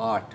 8।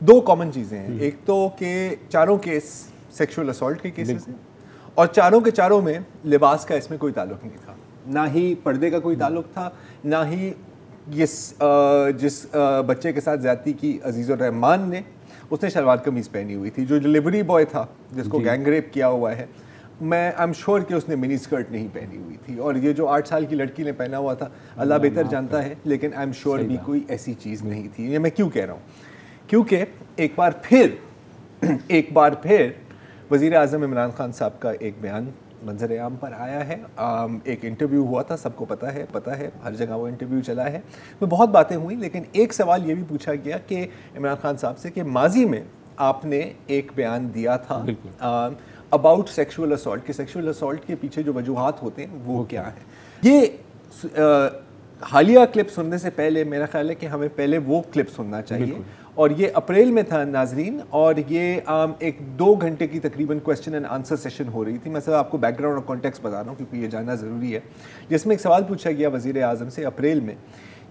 دو common چیزیں ہیں. ایک تو کہ چاروں کیس سیکشول اسالٹ کے کیسز ہیں, اور چاروں کے چاروں میں لباس کا اس میں کوئی تعلق نہیں تھا, نہ ہی پردے کا کوئی تعلق تھا, نہ ہی جس بچے کے ساتھ زیادتی کی عزیز الرحمان نے, اس نے شلوار قمیض پہنی ہوئی تھی. جو ڈلیوری بوائے تھا جس کو گینگ ریپ کیا ہوا ہے, میں آئی ایم شیور کہ اس نے منی اسکرٹ نہیں پہنی ہوئی تھی. اور یہ جو 8 سال کی لڑکی نے پہنا ہوا تھا, اللہ بہتر جانتا ہے, لیکن آئی ایم شیور بھی کوئی ایسی چیز نہیں تھی. یہ میں کیوں کہہ رہا ہوں, کیونکہ ایک بار پھر وزیر اعظم عمران خان صاحب کا ایک بیان منظر عام پر آیا ہے. ایک انٹرویو ہوا تھا, سب کو پتہ ہے ہر جگہ وہ انٹرویو چلا ہے, میں بہت باتیں ہوئیں, لیکن ایک سوال یہ بھی پوچھا گیا کہ عمران خان صاحب سے کہ ماضی میں آپ نے ایک بیان دیا تھا اباؤٹ سیکشول اسالٹ, کہ سیکشول اسالٹ کے پیچھے جو وجوہات ہوتے ہیں وہ کیا ہیں. یہ حالیہ کلپ سننے سے پہلے میرا خیال ہے کہ ہمیں پہلے وہ کلپ سننا چاہیے, اور یہ اپریل میں تھا ناظرین, اور یہ ایک 2 گھنٹے کی تقریباً کویسچن اینڈ آنسر سیشن ہو رہی تھی. میں سب آپ کو بیک گراؤنڈ اور کانٹیکسٹ بتا رہا ہوں کیونکہ یہ جاننا ضروری ہے, جس میں ایک سوال پوچھا گیا وزیر اعظم سے اپریل میں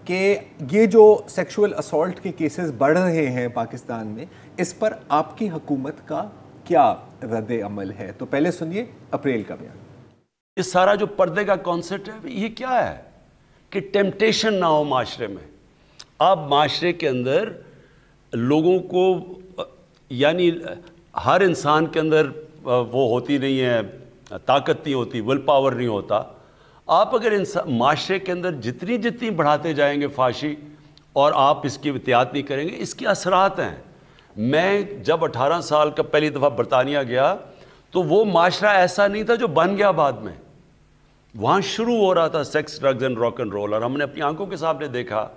کہ یہ جو سیکشول اسالٹ کے کیسز بڑھ رہے ہیں پاکستان میں, اس پر آپ کی حکومت کا کیا رد عمل ہے. تو پہلے سنیے اپریل کا بیان. یہ سارا جو پردے کا کانسیپٹ ہے یہ کیا ہے کہ ٹیمپٹیشن نہ ہو معاشرے میں. آپ معاشرے کے اندر لوگوں کو, یعنی ہر انسان کے اندر وہ ہوتی نہیں ہے, طاقت نہیں ہوتی, ول پاور نہیں ہوتا. آپ اگر معاشرے کے اندر جتنی بڑھاتے جائیں گے فحاشی, اور آپ اس کی احتیاط نہیں کریں گے, اس کے اثرات ہیں. میں جب 18 سال کا پہلی دفعہ برطانیہ گیا تو وہ معاشرہ ایسا نہیں تھا جو بن گیا بعد میں. وہاں شروع ہو رہا تھا sex, drugs and rock and roll, اور ہم نے اپنی آنکھوں کے سامنے دیکھا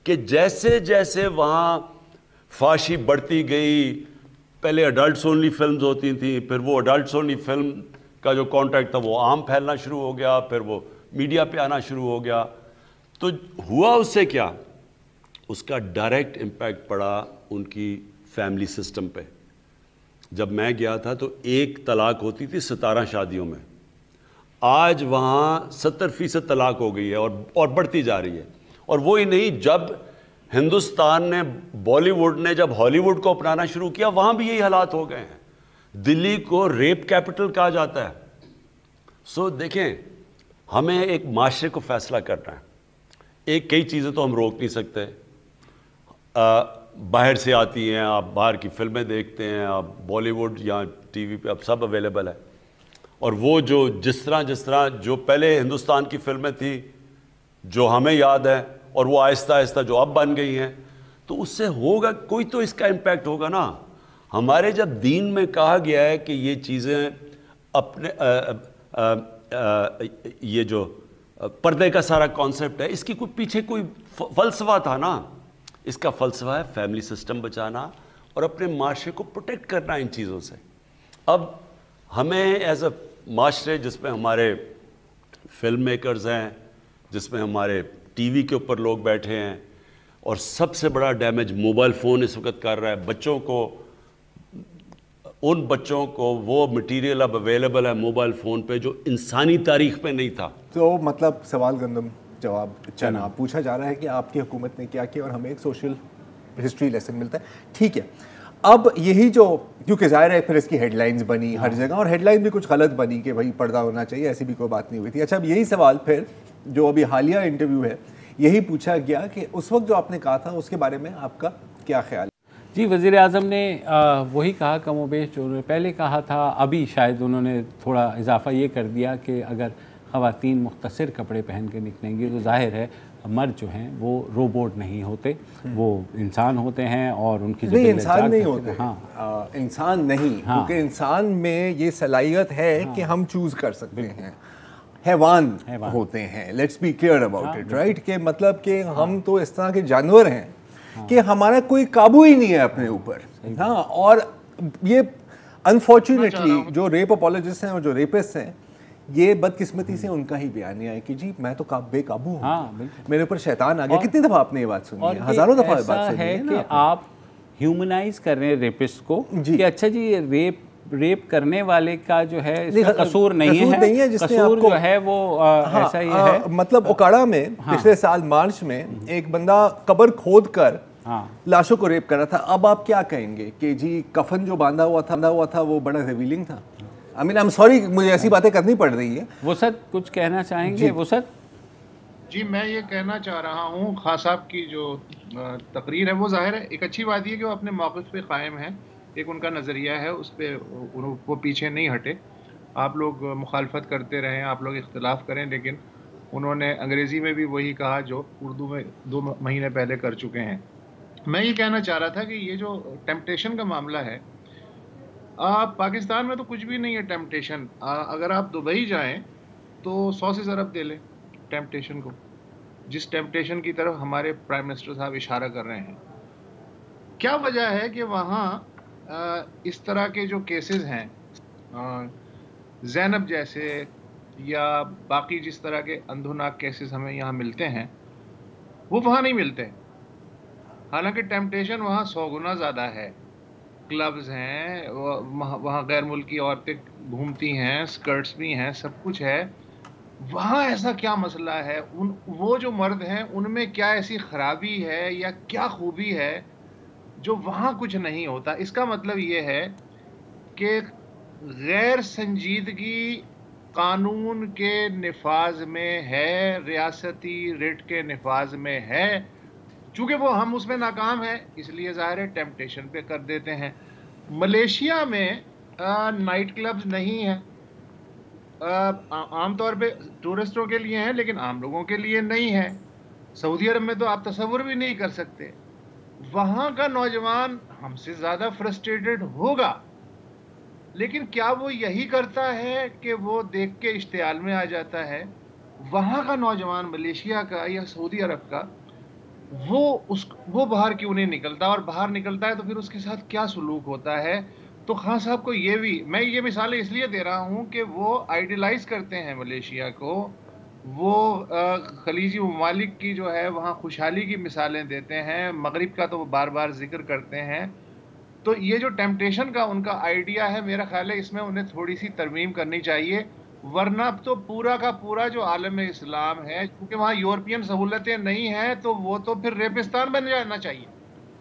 کہ جیسے جیسے وہاں فحاشی بڑھتی گئی, پہلے اڈلٹس اونلی فلمز ہوتی تھیں, پھر وہ اڈلٹس اونلی فلم کا جو کانٹیکٹ تھا وہ عام پھیلنا شروع ہو گیا, پھر وہ میڈیا پہ آنا شروع ہو گیا. تو ہوا اس سے کیا, اس کا ڈائریکٹ امپیکٹ پڑا ان کی فیملی سسٹم پہ. جب میں گیا تھا تو 1 طلاق ہوتی تھی 17 شادیوں میں, آج وہاں 70% طلاق ہو گئی ہے اور بڑھتی جا رہی ہے. اور وہی نہیں, جب ہندوستان نے, بالی ووڈ نے جب ہالی ووڈ کو اپنانا شروع کیا, وہاں بھی یہی حالات ہو گئے ہیں. دلی کو ریپ کیپٹل کہا جاتا ہے. سو دیکھیں, ہمیں ایک معاشرے کو فیصلہ کرنا ہے. کئی چیزیں تو ہم روک نہیں سکتے, باہر سے آتی ہیں, آپ باہر کی فلمیں دیکھتے ہیں, آپ بالی ووڈ یا ٹی وی پہ اب سب اویلیبل ہے. اور وہ جو جس طرح جو پہلے ہندوستان کی فلمیں تھیں جو ہمیں یاد ہے, اور وہ آہستہ آہستہ جو اب بن گئی ہیں, تو اس سے ہوگا کوئی تو اس کا امپیکٹ ہوگا نا. ہمارے جب دین میں کہا گیا ہے کہ یہ چیزیں اپنے یہ جو پردے کا سارا کانسیپٹ ہے, اس کی کوئی پیچھے کوئی فلسفہ تھا نا. اس کا فلسفہ ہے فیملی سسٹم بچانا اور اپنے معاشرے کو پروٹیکٹ کرنا ان چیزوں سے. اب ہمیں ایز اے معاشرے جس میں ہمارے فلم میکرز ہیں, جس میں ہمارے ٹی وی کے اوپر لوگ بیٹھے ہیں, اور سب سے بڑا ڈیمیج موبائل فون اس وقت کر رہا ہے بچوں کو. ان بچوں کو وہ مٹیریل اب اویلیبل ہے موبائل فون پہ جو انسانی تاریخ پہ نہیں تھا. تو مطلب سوال گندم جواب چنا, پوچھا جا رہا ہے کہ آپ کی حکومت نے کیا کیا, اور ہمیں ایک سوشل ہسٹری لیسن ملتا ہے. ٹھیک ہے, اب یہی جو, کیونکہ ظاہر ہے پھر اس کی ہیڈ لائنز بنی ہر جگہ, اور ہیڈ لائن بھی کچھ غلط بنی کہ بھائی پردہ ہونا چاہیے, ایسی بھی کوئی بات نہیں ہوئی تھی. اچھا, اب یہی سوال پھر جو ابھی حالیہ انٹرویو ہے یہی پوچھا گیا کہ اس وقت جو آپ نے کہا تھا اس کے بارے میں آپ کا کیا خیال ہے؟ جی, وزیر اعظم نے وہی کہا کم و بیش جو انہوں نے پہلے کہا تھا. ابھی شاید انہوں نے تھوڑا اضافہ یہ کر دیا کہ اگر خواتین مختصر کپڑے پہن کے نکلیں گی تو ظاہر ہے مرد جو ہیں وہ روبوٹ نہیں ہوتے, وہ انسان ہوتے ہیں, اور ان کی نہیں, انسان نہیں ہوتے. ہاں, انسان نہیں, کیونکہ انسان میں یہ صلاحیت ہے کہ ہم چوز کر سکتے ہیں. حیوان ہوتے ہیں, let's be clear about it, right, کہ مطلب کہ ہم تو اس طرح کے جانور ہیں کہ ہمارا کوئی قابو ہی نہیں ہے اپنے اوپر. ہاں, اور یہ انفارچونیٹلی جو ریپ اپولوجسٹ ہیں اور جو ریپسٹ ہیں, یہ بدقسمتی سے ان کا ہی بیانیہ ہے کہ جی میں تو بے قابو ہوں, میرے اوپر شیطان آ گیا. کتنی دفعہ آپ نے یہ بات سنی ہے؟ ہزاروں دفعہ بات سنی ہے کہ آپ ہیومنائز کر رہے ہیں ریپسٹ کو, کہ اچھا جی یہ ریپ کرنے والے کا جو ہے اس کا قصور نہیں ہے, قصور جو ہے وہ ایسا ہی ہے. مطلب اوکاڑا میں پچھلے سال مارچ میں ایک بندہ قبر کھود کر لاشوں کو ریپ کر رہا تھا. اب آپ کیا کہیں گے کہ جی کفن جو باندھا ہوا تھا وہ بڑا ریویلنگ تھا؟ I mean, I'm sorry, مجھے ایسی باتیں کرنی پڑ رہی ہیں. وسعت کچھ کہنا چاہیں گے؟ وسعت جی میں یہ کہنا چاہ رہا ہوں خان صاحب کی جو تقریر ہے وہ ظاہر ہے ایک اچھی بات یہ کہ وہ اپنے موقف پہ قائم ہے, ایک ان کا نظریہ ہے, اس پہ وہ پیچھے نہیں ہٹے. آپ لوگ مخالفت کرتے رہیں, آپ لوگ اختلاف کریں, لیکن انہوں نے انگریزی میں بھی وہی کہا جو اردو میں 2 مہینے پہلے کر چکے ہیں. میں یہ کہنا چاہ رہا تھا کہ یہ جو ٹیمپٹیشن کا معاملہ ہے, پاکستان میں تو کچھ بھی نہیں ہے ٹیمپٹیشن. اگر آپ دبئی جائیں تو 100 سے ضرب دے لیں ٹیمپٹیشن کو, جس ٹیمپٹیشن کی طرف ہمارے پرائم منسٹر صاحب اشارہ کر رہے ہیں. کیا وجہ ہے کہ وہاں اس طرح کے جو کیسز ہیں زینب جیسے یا باقی جس طرح کے اندھوناک کیسز ہمیں یہاں ملتے ہیں وہ وہاں نہیں ملتے, حالانکہ ٹیمپٹیشن وہاں 100 گنا زیادہ ہے. کلبز ہیں وہاں, غیر ملکی عورتیں گھومتی ہیں, اسکرٹس بھی ہیں, سب کچھ ہے. وہاں ایسا کیا مسئلہ ہے؟ وہ جو مرد ہیں ان میں کیا ایسی خرابی ہے یا کیا خوبی ہے جو وہاں کچھ نہیں ہوتا؟ اس کا مطلب یہ ہے کہ غیر سنجیدگی قانون کے نفاذ میں ہے, ریاستی ریٹ کے نفاذ میں ہے. چونکہ وہ ہم اس میں ناکام ہیں اس لیے ظاہر ہے ٹیمپٹیشن پہ کر دیتے ہیں. ملیشیا میں نائٹ کلبز نہیں ہیں, عام طور پہ ٹورسٹوں کے لیے ہیں لیکن عام لوگوں کے لیے نہیں ہے. سعودی عرب میں تو آپ تصور بھی نہیں کر سکتے. وہاں کا نوجوان ہم سے زیادہ فرسٹریٹڈ ہوگا, لیکن کیا وہ یہی کرتا ہے کہ وہ دیکھ کے اشتعال میں آ جاتا ہے؟ وہاں کا نوجوان ملیشیا کا یا سعودی عرب کا وہ باہر کیوں نہیں نکلتا, اور باہر نکلتا ہے تو پھر اس کے ساتھ کیا سلوک ہوتا ہے؟ تو خان صاحب کو یہ بھی میں یہ مثالیں اس لیے دے رہا ہوں کہ وہ آئیڈیلائز کرتے ہیں ملیشیا کو, وہ خلیجی ممالک کی جو ہے وہاں خوشحالی کی مثالیں دیتے ہیں, مغرب کا تو وہ بار بار ذکر کرتے ہیں. تو یہ جو ٹیمپٹیشن کا ان کا آئیڈیا ہے, میرا خیال ہے اس میں انہیں تھوڑی سی ترمیم کرنی چاہیے, ورنہ اب تو پورا کا پورا جو عالم اسلام ہے کیونکہ وہاں یورپین سہولتیں نہیں ہیں تو وہ تو پھر ریپستان بن جانا چاہیے.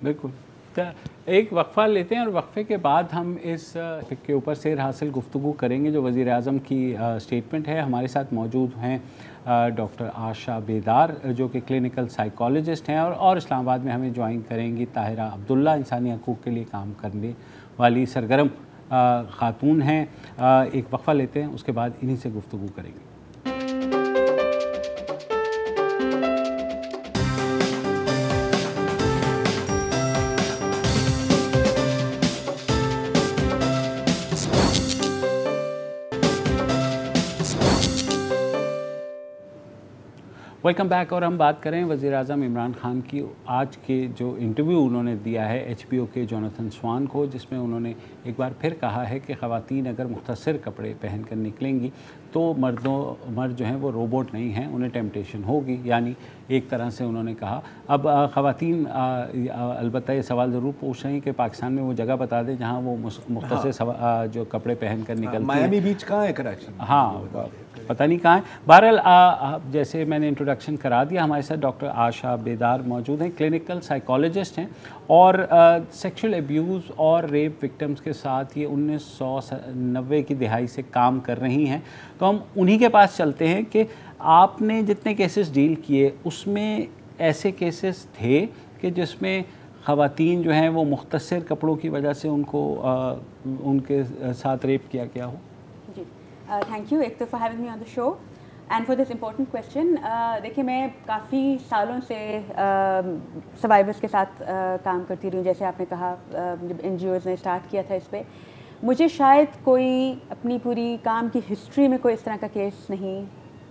بالکل. ایک وقفہ لیتے ہیں اور وقفے کے بعد ہم اس کے اوپر سیر حاصل گفتگو کریں گے جو وزیر اعظم کی اسٹیٹمنٹ ہے. ہمارے ساتھ موجود ہیں ڈاکٹر آشا بیدار جو کہ کلینکل سائیکالوجسٹ ہیں, اور اسلام آباد میں ہمیں جوائن کریں گی طاہرہ عبداللہ, انسانی حقوق کے لیے کام کرنے والی سرگرم خاتون ہیں. ایک وقفہ لیتے ہیں, اس کے بعد انہی سے گفتگو کریں گے. Welcome back. اور ہم بات کریں وزیر اعظم عمران خان کی آج کے جو انٹرویو انہوں نے دیا ہے HBO کے جوناتھن سوان کو, جس میں انہوں نے ایک بار پھر کہا ہے کہ خواتین اگر مختصر کپڑے پہن کر نکلیں گی تو مرد جو ہیں وہ روبوٹ نہیں ہیں, انہیں ٹیمپٹیشن ہوگی. یعنی ایک طرح سے انہوں نے کہا. اب خواتین البتہ یہ سوال ضرور پوچھ رہی ہیں کہ پاکستان میں وہ جگہ بتا دیں جہاں وہ مختصر جو کپڑے پہن کر نکلتی ہیں. مایامی بیچ کہاں ہے کراچی؟ ہاں پتہ نہیں کہاں ہے. بہرحال جیسے میں نے انٹروڈکشن کرا دیا, ہمارے ساتھ ڈاکٹر آشا بیدار موجود ہیں, کلینکل سائیکالوجسٹ ہیں اور سیکشل ایبیوز اور ریپ وکٹمز کے ساتھ یہ 1990 کی دہائی سے کام کر رہی ہیں. تو ہم انہی کے پاس چلتے ہیں کہ آپ نے جتنے کیسز ڈیل کیے اس میں ایسے کیسز تھے کہ جس میں خواتین جو ہیں وہ مختصر کپڑوں کی وجہ سے ان کے ساتھ ریپ کیا گیا ہو؟ جی تھینک یو ایک تو for having me on the show and for this important question. دیکھیے میں کافی سالوں سے سروائیورس کے ساتھ کام کرتی رہی ہوں. جیسے آپ نے کہا جب NGOs نے اسٹارٹ کیا تھا اس پہ, مجھے شاید کوئی اپنی پوری کام کی ہسٹری میں کوئی اس طرح کا کیس نہیں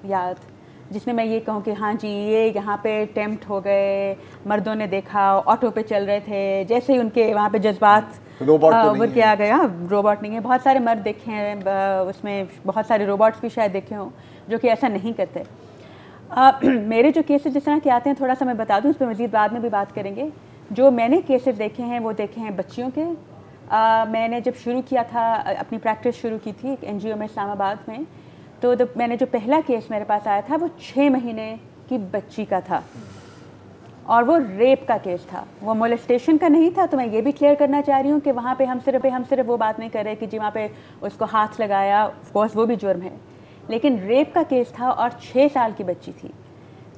یاد جس میں یہ کہوں کہ ہاں جی یہ یہاں پہ ٹیمپٹ ہو گئے, مردوں نے دیکھا آٹو پہ چل رہے تھے, جیسے ہی ان کے وہاں پہ جذبات وہ کیا گیا. روبوٹ نہیں ہے, بہت سارے مرد دیکھے ہیں اس میں, بہت سارے روبوٹس بھی شاید دیکھے ہوں جو کہ ایسا نہیں کرتے. میرے جو کیسز جس طرح کے آتے ہیں تھوڑا سا میں بتا دوں, اس پہ مزید بعد میں بھی بات کریں گے. جو میں نے کیسز دیکھے ہیں وہ دیکھے ہیں بچیوں کے. میں نے جب شروع کیا تھا اپنی پریکٹس شروع کی تھی ایک NGO میں اسلام آباد میں, تو میں نے جو پہلا کیس میرے پاس آیا تھا وہ 6 مہینے کی بچی کا تھا. اور وہ ریپ کا کیس تھا, وہ مولیسٹیشن کا نہیں تھا. تو میں یہ بھی کلیئر کرنا چاہ رہی ہوں کہ وہاں پہ ہم صرف وہ بات نہیں کر رہے کہ جی وہاں پہ اس کو ہاتھ لگایا, آف کورس وہ بھی جرم ہے, لیکن ریپ کا کیس تھا اور 6 سال کی بچی تھی.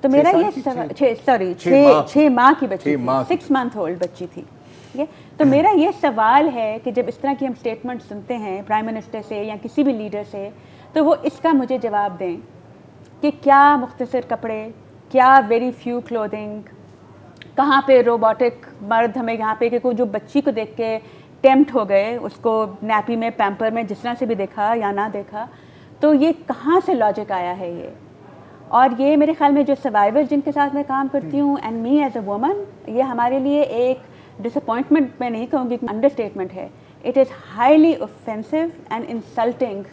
تو میرا یہ 6 ماہ کی بچی تھی, 6 month old بچی تھی. تو میرا یہ سوال ہے کہ جب اس طرح کی ہم اسٹیٹمنٹ سنتے ہیں پرائم منسٹر سے یا کسی بھی لیڈر سے, تو وہ اس کا مجھے جواب دیں کہ کیا مختصر کپڑے, کیا ویری فیو کلودنگ, کہاں پہ روبوٹک مرد ہمیں یہاں پہ, کہ کوئی جو بچی کو دیکھ کے ٹیمپٹ ہو گئے, اس کو نیپی میں پیمپر میں جس طرح سے بھی دیکھا یا نہ دیکھا, تو یہ کہاں سے لاجک آیا ہے یہ. اور یہ میرے خیال میں جو سروائیورز جن کے ساتھ میں کام کرتی ہوں and me as a woman, یہ ہمارے لیے ایک ڈس اپوائنٹمنٹ میں نہیں کہوں گی, انڈر اسٹیٹمنٹ ہے. It is highly offensive and insulting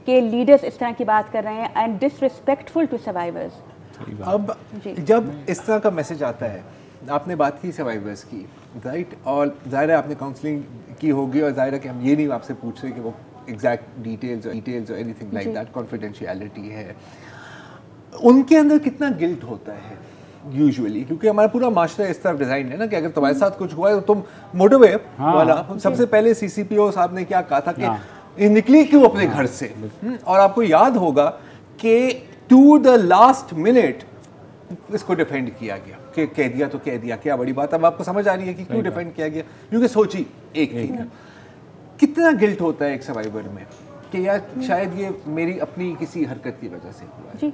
کہ لیڈرز اس طرح کی بات کر رہے ہیں and disrespectful to survivors. اب جب اس طرح کا میسج آتا ہے, آپ نے بات کی سروائیورز کی, رائٹ, اور ظاہر ہے آپ نے کاؤنسلنگ کی ہوگی, اور ظاہر ہے کہ ہم یہ نہیں آپ سے پوچھ رہے کہ وہ ایگزیکٹ ڈیٹیلز اور any thing like that, confidentiality ہے. ان کے اندر کتنا گلٹ ہوتا ہے یوزولی, کیونکہ ہمارا پورا معاشرہ اس طرح ڈیزائن ہے نا کہ اگر تمہارے ساتھ کچھ ہوا ہے تو تم موٹو وے والا, سب سے پہلے CCPO صاحب نے کیا کہا تھا کہ نکلی کیوں اپنے گھر سے, اور آپ کو یاد ہوگا کہ ٹو دا لاسٹ منٹ اس کو ڈیفینڈ کیا گیا کہ کہہ دیا تو کہہ دیا, کیا بڑی بات. اب آپ کو سمجھ آ رہی ہے کہ کیوں ڈیفینڈ کیا گیا, کیونکہ سوچی ایک تھی. کتنا گلٹ ہوتا ہے ایک سروائیور میں کہ یار شاید یہ میری اپنی کسی حرکت کی وجہ سے ہوا. جی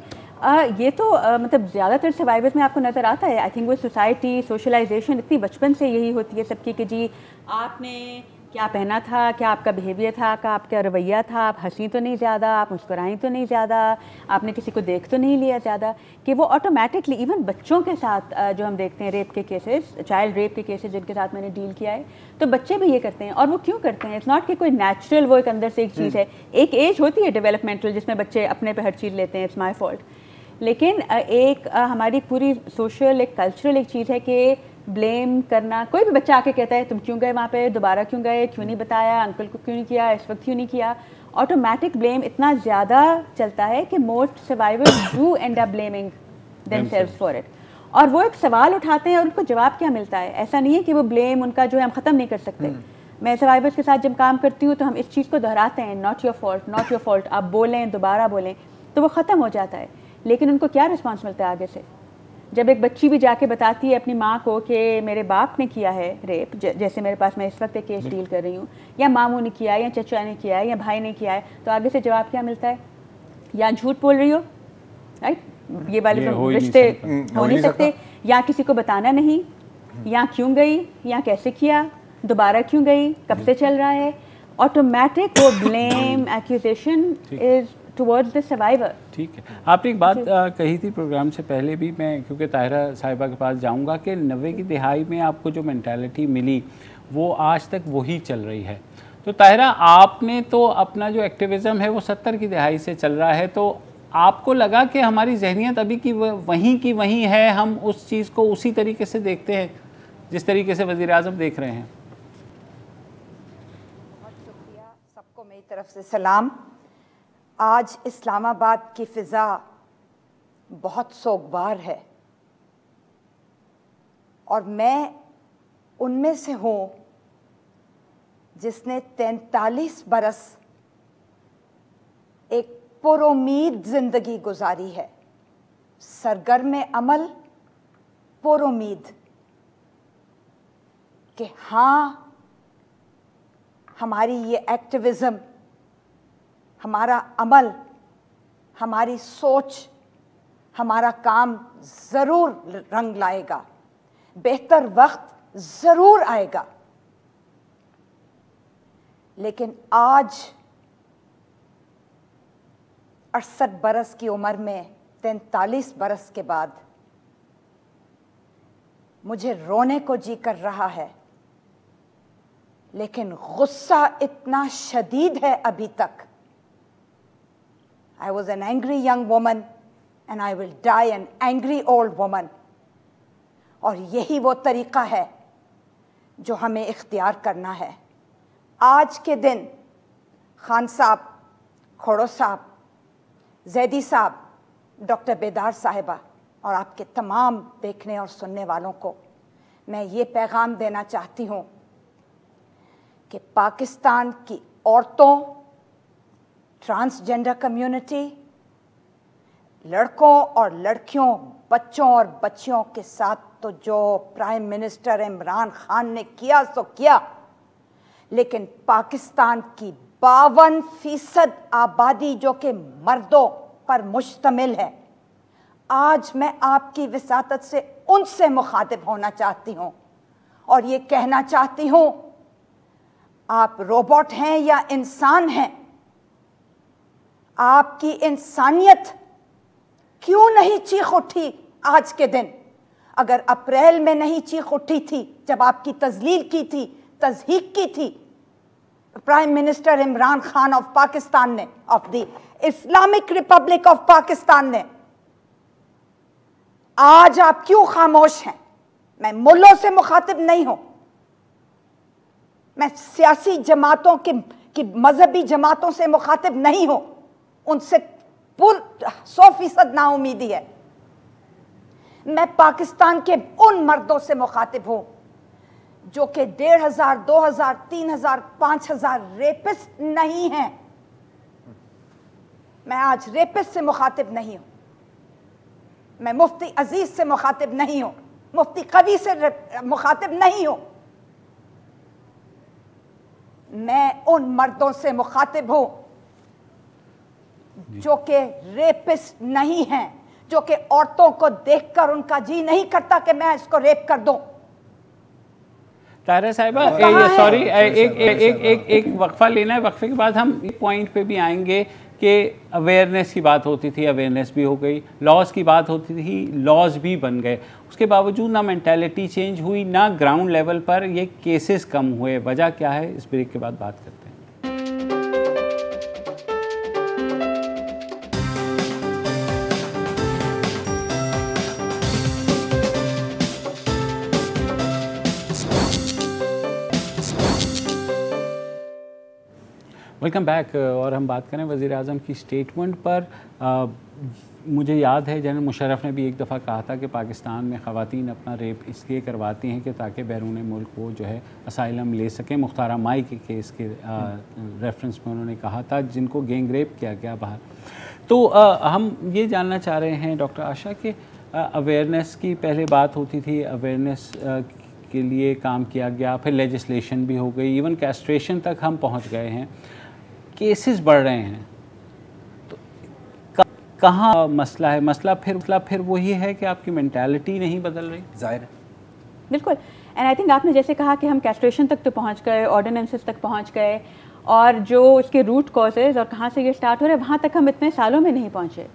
یہ تو مطلب زیادہ تر سروائیورز میں آپ کو نظر آتا ہے. آئی تھنک وہ سوسائٹی سوشلائزیشن اتنی بچپن سے یہی ہوتی ہے سب کی کہ جی آپ نے کیا پہنا تھا, کیا آپ کا بیہیویئر تھا, کیا آپ کا رویہ تھا, آپ ہنسی تو نہیں زیادہ, آپ مسکرائیں تو نہیں زیادہ, آپ نے کسی کو دیکھ تو نہیں لیا زیادہ, کہ وہ آٹومیٹکلی ایون بچوں کے ساتھ جو ہم دیکھتے ہیں ریپ کے کیسز, چائلڈ ریپ کے کیسز جن کے ساتھ میں نے ڈیل کیا ہے, تو بچے بھی یہ کرتے ہیں. اور وہ کیوں کرتے ہیں؟ اٹس ناٹ کہ کوئی نیچرل وہ ایک اندر سے ایک چیز ہے, ایک ایج ہوتی ہے ڈیولپمنٹل جس میں بچے اپنے پہ ہر چیز لیتے ہیں, اٹس مائی فالٹ. لیکن ایک ہماری پوری سوشل ایک کلچرل ایک چیز ہے کہ بلیم کرنا. کوئی بھی بچہ آ کے کہتا ہے تم کیوں گئے وہاں پہ, دوبارہ کیوں گئے, کیوں نہیں بتایا, انکل کو کیوں نہیں کیا, اس وقت کیوں نہیں کیا, آٹومیٹک بلیم اتنا زیادہ چلتا ہے کہ most survivors do and up blaming them selves for it. اور وہ ایک سوال اٹھاتے ہیں اور ان کو جواب کیا ملتا ہے. ایسا نہیں ہے کہ وہ بلیم ان کا جو ہے ہم ختم نہیں کر سکتے. میں سروائیورز کے ساتھ جب کام کرتی ہوں تو ہم اس چیز کو دہراتے ہیں, not your fault, not your fault, آپ بولیں, دوبارہ بولیں, تو وہ ختم ہو جاتا ہے. لیکن ان کو کیا رسپانس ملتا ہے آگے سے؟ جب ایک بچی بھی جا کے بتاتی ہے اپنی ماں کو کہ میرے باپ نے کیا ہے ریپ, جیسے میرے پاس میں اس وقت ایک کیس ڈیل کر رہی ہوں, یا ماموں نے کیا ہے, یا چچا نے کیا ہے, یا بھائی نے کیا ہے, تو آگے سے جواب کیا ملتا ہے؟ یا جھوٹ بول رہی ہو, رائٹ, یہ والے رشتے ہو نہیں سکتے, یا کسی کو بتانا نہیں, یا کیوں گئی, یا کیسے کیا, دوبارہ کیوں گئی, کب سے چل رہا ہے. آٹومیٹک وہ blame acquisition is towards the survivor. ٹھیک ہے, آپ نے ایک بات کہی تھی پروگرام سے پہلے بھی, میں کیونکہ طاہرہ صاحبہ کے پاس جاؤں گا, کہ 90 کی دہائی میں آپ کو جو مینٹیلٹی ملی وہ آج تک وہی چل رہی ہے. تو طاہرہ آپ نے تو اپنا جو ایکٹیویزم ہے وہ 70 کی دہائی سے چل رہا ہے, تو آپ کو لگا کہ ہماری ذہنیت ابھی کی وہیں کی وہیں ہے, ہم اس چیز کو اسی طریقے سے دیکھتے ہیں جس طریقے سے وزیر اعظم دیکھ رہے ہیں؟ بہت شکریہ, سب کو میری طرف سے سلام. آج اسلام آباد کی فضا بہت سوگوار ہے, اور میں ان میں سے ہوں جس نے 43 برس ایک پر امید زندگی گزاری ہے, سرگرم عمل, پر امید کہ ہاں ہماری یہ ایکٹیویزم, ہمارا عمل, ہماری سوچ, ہمارا کام ضرور رنگ لائے گا, بہتر وقت ضرور آئے گا. لیکن آج 68 برس کی عمر میں 43 برس کے بعد مجھے رونے کو جی کر رہا ہے, لیکن غصہ اتنا شدید ہے ابھی تک. I was an angry young woman and I will die an angry old woman. اور یہی وہ طریقہ ہے جو ہمیں اختیار کرنا ہے. آج کے دن خان صاحب, کھوڑو صاحب, زیدی صاحب, ڈاکٹر بیدار صاحبہ, اور آپ کے تمام دیکھنے اور سننے والوں کو میں یہ پیغام دینا چاہتی ہوں کہ پاکستان کی عورتوں، ٹرانسجینڈر کمیونٹی، لڑکوں اور لڑکیوں، بچوں اور بچیوں کے ساتھ تو جو پرائم منسٹر عمران خان نے کیا سو کیا، لیکن پاکستان کی 52% آبادی جو کہ مردوں پر مشتمل ہے، آج میں آپ کی وساطت سے ان سے مخاطب ہونا چاہتی ہوں اور یہ کہنا چاہتی ہوں، آپ روبوٹ ہیں یا انسان ہیں؟ آپ کی انسانیت کیوں نہیں چیخ اٹھی آج کے دن؟ اگر اپریل میں نہیں چیخ اٹھی تھی جب آپ کی تذلیل کی تھی، تضحیک کی تھی prime minister Imran Khan of Pakistan نے، of the Islamic Republic of Pakistan نے، آج آپ کیوں خاموش ہیں؟ میں ملوں سے مخاطب نہیں ہوں، میں سیاسی جماعتوں کی مذہبی جماعتوں سے مخاطب نہیں ہوں، ان سے 100% نا امیدی ہے۔ میں پاکستان کے ان مردوں سے مخاطب ہوں جو کہ 1500، 2000، 3000، 5000 ریپسٹ نہیں ہیں۔ میں آج ریپسٹ سے مخاطب نہیں ہوں، میں مفتی عزیز سے مخاطب نہیں ہوں، مفتی قوی سے مخاطب نہیں ہوں، میں ان مردوں سے مخاطب ہوں جو کہ ریپسٹ نہیں ہیں، جو کہ عورتوں کو دیکھ کر ان کا جی نہیں کرتا کہ میں اس کو ریپ کر دوں۔ طاہرہ صاحبہ سوری، ایک وقفہ لینا ہے، وقفے کے بعد ہم ایک پوائنٹ پہ بھی آئیں گے کہ اویئرنیس کی بات ہوتی تھی، اویئرنیس بھی ہو گئی، لاز کی بات ہوتی تھی، لاز بھی بن گئے، اس کے باوجود نہ مینٹیلٹی چینج ہوئی، نہ گراؤنڈ لیول پر یہ کیسز کم ہوئے۔ وجہ کیا ہے؟ اس بریک کے بعد بات کرتے ہیں۔ ویلکم بیک، اور ہم بات کریں وزیر اعظم کی اسٹیٹمنٹ پر۔ مجھے یاد ہے جنرل مشرف نے بھی ایک دفعہ کہا تھا کہ پاکستان میں خواتین اپنا ریپ اس لیے کرواتی ہیں کہ تاکہ بیرون ملک وہ جو ہے اسائلم لے سکیں۔ مختارہ مائی کے کیس کے ریفرنس میں انہوں نے کہا تھا، جن کو گینگ ریپ کیا گیا باہر۔ تو ہم یہ جاننا چاہ رہے ہیں ڈاکٹر عائشہ کہ اویئرنیس کی پہلے بات ہوتی تھی، اویئرنیس کے لیے کام کیا گیا، پھر لیجسلیشن بھی ہو گئی، ایون کیسٹریشن تک ہم پہنچ گئے ہیں، کیسز بڑھ رہے ہیں، تو کہاں مسئلہ ہے؟ مسئلہ پھر وہی ہے کہ آپ کی مینٹیلٹی نہیں بدل رہی؟ ظاہر ہے، بالکل۔ اینڈ آئی تھنک آپ نے جیسے کہا کہ ہم کیسٹریشن تک تو پہنچ گئے، آرڈیننسز تک پہنچ گئے، اور جو اس کے روٹ کازز اور کہاں سے یہ سٹارٹ ہو رہا ہے وہاں تک ہم اتنے سالوں میں نہیں پہنچے۔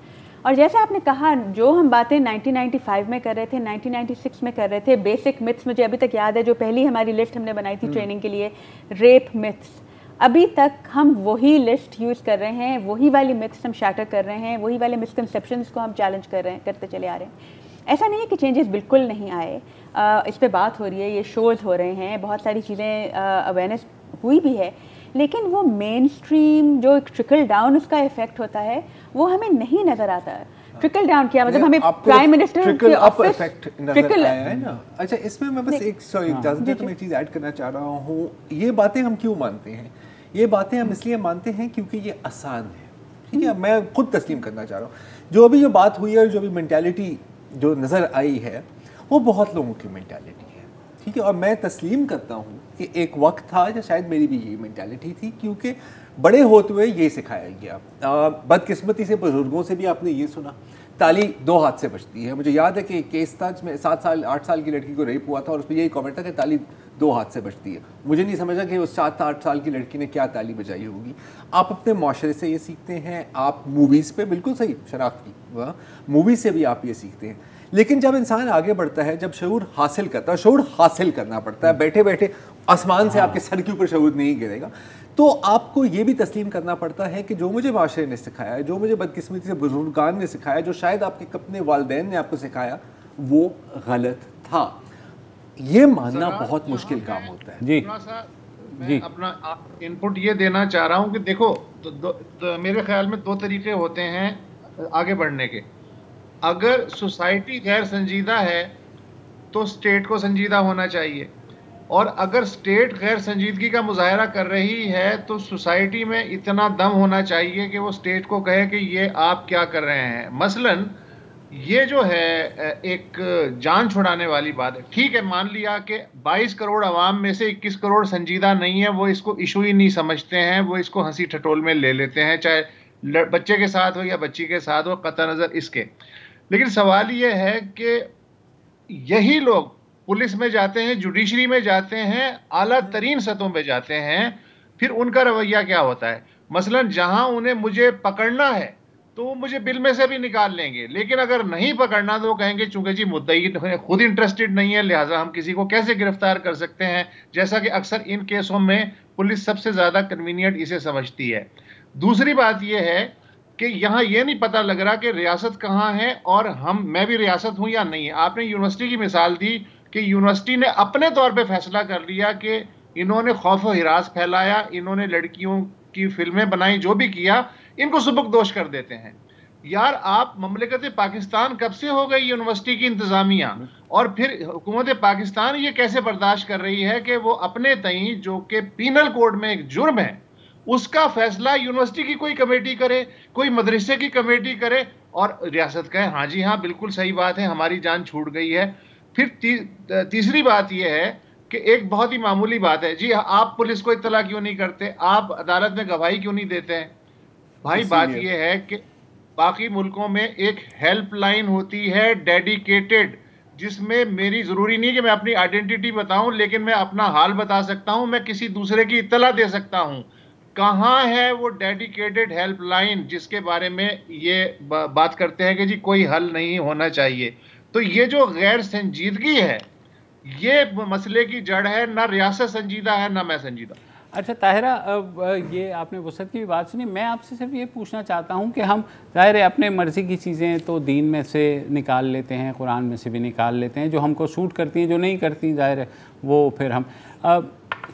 اور جیسے آپ نے کہا، جو ہم باتیں 1995 میں کر رہے تھے، 1996 میں کر رہے تھے، بیسک متھس مجھے ابھی تک یاد ہے، جو پہلی ہماری لسٹ ہم نے بنائی تھی ٹریننگ کے لیے، ریپ متھس، ابھی تک ہم وہی لسٹ یوز کر رہے ہیں، وہی والی متھس ہم شیٹر کر رہے ہیں، وہی والے مسکنسیپشنز کو ہم چیلنج کرتے چلے آ رہے ہیں۔ ایسا نہیں ہے کہ چینجز بالکل نہیں آئے، اس پہ بات ہو رہی ہے، یہ شوز ہو رہے ہیں، بہت ساری چیزیں اویئرنیس ہوئی بھی ہے، لیکن وہ مین اسٹریم جو ٹرکل ڈاؤن اس کا افیکٹ ہوتا ہے وہ ہمیں نہیں نظر آتا ہے۔ ٹرکل ڈاؤن کیا مطلب؟ ہمیں پرائم منسٹر ٹرکل اپ ایفیکٹ نظر آیا ہے نا۔ اچھا، اس میں میں بس ایک اجازت ہے تو میں ایک چیز ایڈ کرنا چاہ رہا ہوں۔ یہ باتیں ہم کیوں مانتے ہیں؟ یہ باتیں ہم اس لیے مانتے ہیں کیونکہ یہ آسان ہے، ٹھیک ہے؟ میں خود تسلیم کرنا چاہ رہا ہوں، جو ابھی جو بات ہوئی ہے اور جو بھی مینٹیلٹی جو نظر آئی ہے وہ بہت لوگوں کی مینٹیلٹی ہے، ٹھیک ہے؟ اور میں تسلیم کرتا ہوں کہ ایک وقت تھا جو شاید میری بھی یہی مینٹیلٹی تھی، کیونکہ بڑے ہوتے ہوئے یہ سکھایا گیا۔ بدقسمتی سے بزرگوں سے بھی آپ نے یہ سنا، تالی دو ہاتھ سے بجتی ہے۔ مجھے یاد ہے کہ ایک کیس تھا جس میں 7 سال 8 سال کی لڑکی کو ریپ ہوا تھا اور اس میں یہی کامنٹ تھا کہ تالی 2 ہاتھ سے بجتی ہے۔ مجھے نہیں سمجھا کہ اس 7-8 سال کی لڑکی نے کیا تالی بجائی ہوگی۔ آپ اپنے معاشرے سے یہ سیکھتے ہیں، آپ موویز پہ بالکل صحیح شناخت کی موویز سے بھی آپ یہ سیکھتے ہیں، لیکن جب انسان آگے بڑھتا ہے، جب شعور حاصل کرتا ہے، شعور حاصل کرنا پڑتا ہے، بیٹھے بیٹھے آسمان سے آپ کے سر کے اوپر شعور نہیں گرے گا، تو آپ کو یہ بھی تسلیم کرنا پڑتا ہے کہ جو مجھے معاشرے نے سکھایا، جو مجھے بدقسمتی سے بزرگان نے سکھایا، جو شاید آپ کے اپنے والدین نے آپ کو سکھایا، وہ غلط تھا۔ یہ ماننا بہت مشکل کام ہوتا ہے۔ جی میں اپنا ان پٹ یہ دینا چاہ رہا ہوں کہ دیکھو، میرے خیال میں 2 طریقے ہوتے ہیں آگے بڑھنے کے۔ اگر سوسائٹی غیر سنجیدہ ہے تو سٹیٹ کو سنجیدہ ہونا چاہیے، اور اگر سٹیٹ غیر سنجیدگی کا مظاہرہ کر رہی ہے تو سوسائٹی میں اتنا دم ہونا چاہیے کہ وہ سٹیٹ کو کہے کہ یہ آپ کیا کر رہے ہیں۔ مثلاً یہ جو ہے ایک جان چھڑانے والی بات ہے، ٹھیک ہے، مان لیا کہ 22 کروڑ عوام میں سے 21 کروڑ سنجیدہ نہیں ہے، وہ اس کو ایشو ہی نہیں سمجھتے ہیں، وہ اس کو ہنسی ٹھٹول میں لے لیتے ہیں، چاہے بچے کے ساتھ ہو یا بچی کے ساتھ ہو، قطع نظر اس کے۔ لیکن سوال یہ ہے کہ یہی لوگ پولیس میں جاتے ہیں، جوڈیشری میں جاتے ہیں، اعلیٰ ترین سطحوں پہ جاتے ہیں، پھر ان کا رویہ کیا ہوتا ہے؟ مثلاً جہاں انہیں مجھے پکڑنا ہے تو وہ مجھے بل میں سے بھی نکال لیں گے، لیکن اگر نہیں پکڑنا تو وہ کہیں گے چونکہ جی مدعی خود انٹرسٹڈ نہیں ہے لہٰذا ہم کسی کو کیسے گرفتار کر سکتے ہیں، جیسا کہ اکثر ان کیسوں میں پولیس سب سے زیادہ کنوینئنٹ اسے سمجھتی ہے۔ دوسری بات یہ ہے کہ یہاں یہ نہیں پتہ لگ رہا کہ ریاست کہاں ہے اور میں بھی ریاست ہوں یا نہیں ہے۔ آپ نے یونیورسٹی کی مثال دی کہ یونیورسٹی نے اپنے طور پہ فیصلہ کر لیا کہ انہوں نے خوف و ہراس پھیلایا، انہوں نے لڑکیوں کی فلمیں بنائیں، جو بھی کیا، ان کو سبکدوش کر دیتے ہیں۔ یار آپ مملکت پاکستان کب سے ہو گئی یونیورسٹی کی انتظامیہ، اور پھر حکومت پاکستان یہ کیسے برداشت کر رہی ہے کہ وہ اپنے تئیں جو کہ پینل کوڈ میں ایک جرم ہے اس کا فیصلہ یونیورسٹی کی کوئی کمیٹی کرے، کوئی مدرسے کی کمیٹی کرے، اور ریاست کہے ہاں جی ہاں بالکل صحیح بات ہے، ہماری جان چھوٹ گئی ہے۔ پھر تیسری بات یہ ہے کہ ایک بہت ہی معمولی بات ہے، جی آپ پولیس کو اطلاع کیوں نہیں کرتے، آپ عدالت میں گواہی کیوں نہیں دیتے ہیں؟ بھائی بات یہ ہے کہ باقی ملکوں میں ایک ہیلپ لائن ہوتی ہے ڈیڈیکیٹڈ، جس میں میری ضروری نہیں کہ میں اپنی آئیڈینٹی بتاؤں، لیکن میں اپنا حال بتا سکتا ہوں، میں کسی دوسرے کی اطلاع دے سکتا ہوں۔ کہاں ہے وہ ڈیڈیکیٹڈ ہیلپ لائن جس کے بارے میں یہ بات کرتے ہیں کہ جی کوئی حل نہیں ہونا چاہیے؟ تو یہ جو غیر سنجیدگی ہے یہ مسئلے کی جڑ ہے، نہ ریاست سنجیدہ ہے نہ میں سنجیدہ۔ اچھا طاہرہ، یہ آپ نے وسعت کی بھی بات سنی، میں آپ سے صرف یہ پوچھنا چاہتا ہوں کہ ہم ظاہر ہے اپنے مرضی کی چیزیں تو دین میں سے نکال لیتے ہیں، قرآن میں سے بھی نکال لیتے ہیں، جو ہم کو سوٹ کرتی ہیں، جو نہیں کرتی ظاہر ہے وہ پھر ہم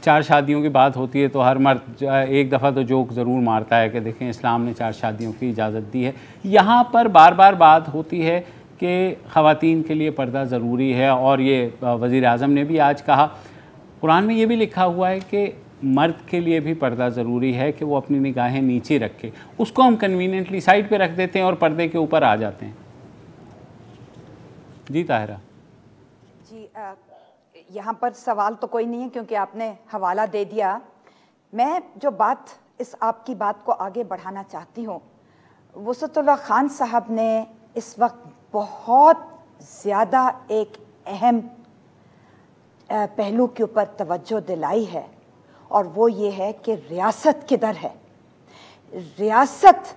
4 شادیوں کی بات ہوتی ہے تو ہر مرد ایک دفعہ تو جوک ضرور مارتا ہے کہ دیکھیں اسلام نے 4 شادیوں کی اجازت دی ہے۔ یہاں پر بار بار بات ہوتی ہے کہ خواتین کے لیے پردہ ضروری ہے، اور یہ وزیر اعظم نے بھی آج کہا، قرآن میں یہ بھی لکھا ہوا ہے کہ مرد کے لیے بھی پردہ ضروری ہے کہ وہ اپنی نگاہیں نیچے رکھے، اس کو ہم کنوینئنٹلی سائڈ پہ رکھ دیتے ہیں اور پردے کے اوپر آ جاتے ہیں۔ جی طاہرہ۔ جی یہاں پر سوال تو کوئی نہیں ہے کیونکہ آپ نے حوالہ دے دیا۔ میں جو بات آپ کی بات کو آگے بڑھانا چاہتی ہوں، وسعت اللہ خان صاحب نے اس وقت بہت زیادہ ایک اہم پہلو کے اوپر توجہ دلائی ہے، اور وہ یہ ہے کہ ریاست کدھر ہے۔ ریاست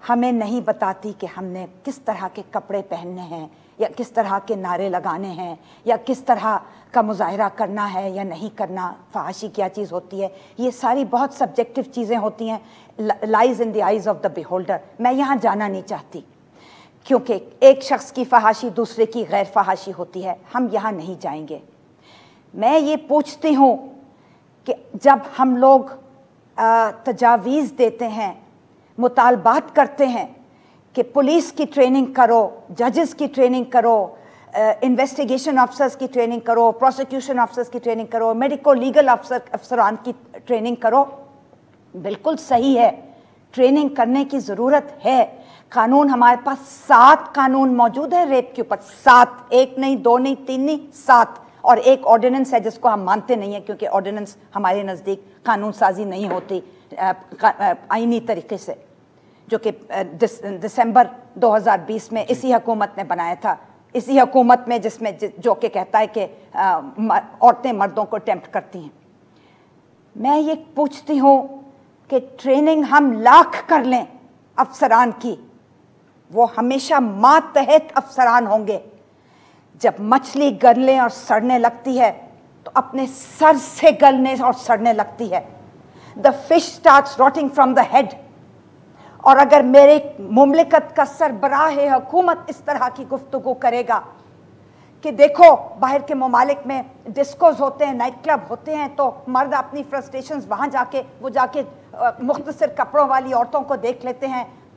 ہمیں نہیں بتاتی کہ ہم نے کس طرح کے کپڑے پہننے ہیں، یا کس طرح کے نعرے لگانے ہیں، یا کس طرح کا مظاہرہ کرنا ہے یا نہیں کرنا، فحاشی کیا چیز ہوتی ہے، یہ ساری بہت سبجیکٹو چیزیں ہوتی ہیں، لائز ان دی آئیز آف دا بیہولڈر۔ میں یہاں جانا نہیں چاہتی کیونکہ ایک شخص کی فحاشی دوسرے کی غیر فحاشی ہوتی ہے، ہم یہاں نہیں جائیں گے۔ میں یہ پوچھتی ہوں کہ جب ہم لوگ تجاویز دیتے ہیں، مطالبات کرتے ہیں کہ پولیس کی ٹریننگ کرو، ججز کی ٹریننگ کرو، انویسٹیگیشن آفسرز کی ٹریننگ کرو، پروسیکیوشن آفسرز کی ٹریننگ کرو، میڈیکو لیگل افسران کی ٹریننگ کرو، بالکل صحیح ہے، ٹریننگ کرنے کی ضرورت ہے۔ قانون ہمارے پاس 7 قانون موجود ہے ریپ کے اوپر، 7، 1 نہیں، 2 نہیں، 3 نہیں، 7، اور ایک آرڈیننس ہے جس کو ہم مانتے نہیں ہیں کیونکہ آرڈیننس ہمارے نزدیک قانون سازی نہیں ہوتی آئینی طریقے سے، جو کہ دسمبر 2020 میں اسی حکومت نے بنایا تھا، اسی حکومت میں جس میں جو کہ کہتا ہے کہ عورتیں مردوں کو ٹیمپٹ کرتی ہیں۔ میں یہ پوچھتی ہوں کہ ٹریننگ ہم لاکھ کر لیں افسران کی، وہ ہمیشہ ماتحت افسران ہوں گے۔ جب مچھلی گلنے اور سڑنے لگتی ہے تو اپنے سر سے گلنے اور سڑنے لگتی ہے۔ The fish starts rotting from the head۔ اور اگر میرے مملکت کا سربراہ حکومت اس طرح کی گفتگو کرے گا کہ دیکھو باہر کے ممالک میں ڈسکوز ہوتے ہیں، نائٹ کلب ہوتے ہیں، تو مرد اپنی فرسٹریشنز وہاں جا کے مختصر کپڑوں والی عورتوں کو دیکھ لیتے ہیں،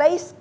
23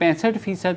65%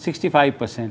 65%,